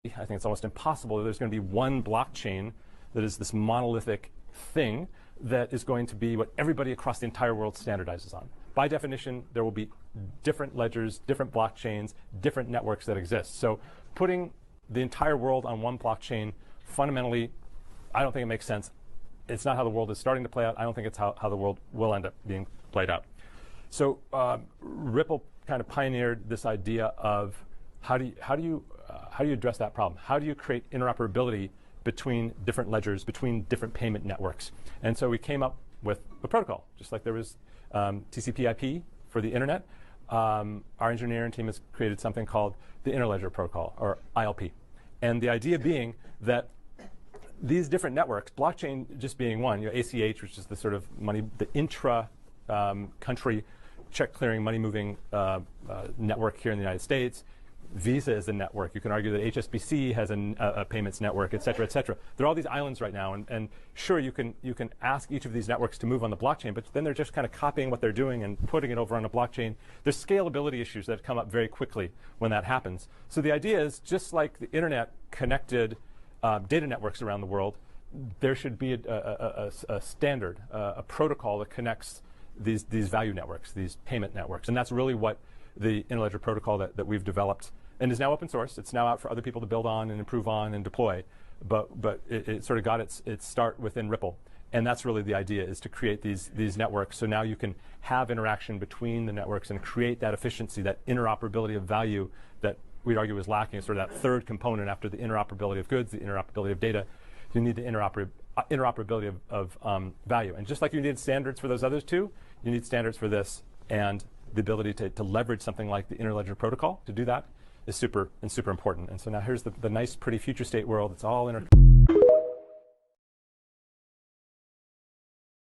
I think it's almost impossible that there's going to be one blockchain that is this monolithic thing that is going to be what everybody across the entire world standardizes on. By definition, there will be different ledgers, different blockchains, different networks that exist. So putting the entire world on one blockchain, fundamentally, I don't think it makes sense. It's not how the world is starting to play out. I don't think it's how the world will end up being played out. So Ripple kind of pioneered this idea of how do you address that problem? How do you create interoperability between different ledgers, between different payment networks? And so we came up with a protocol, just like there was TCP/IP for the internet. Our engineering team has created something called the Interledger Protocol, or ILP. And the idea being that these different networks, blockchain just being one, ACH, which is the sort of money, the intra-country check clearing, money moving network here in the United States. Visa is a network. You can argue that HSBC has a payments network, et cetera, et cetera. There are all these islands right now, and sure, you can ask each of these networks to move on the blockchain, but then they're just kind of copying what they're doing and putting it over on a blockchain. There's scalability issues that come up very quickly when that happens. So the idea is, just like the internet connected data networks around the world, there should be a standard, a protocol that connects these value networks, these payment networks, and that's really what the Interledger Protocol that we've developed and is now open source. It's now out for other people to build on and improve on and deploy, but it sort of got its start within Ripple, and that's really the idea, is to create these networks. So now you can have interaction between the networks and create that efficiency, that interoperability of value that we'd argue is lacking. It's sort of that third component after the interoperability of goods, the interoperability of data. You need the interoperability of value, and just like you need standards for those others two, you need standards for this, and the ability to leverage something like the Interledger Protocol to do that is super important. And so now here's the nice, pretty future state world. It's all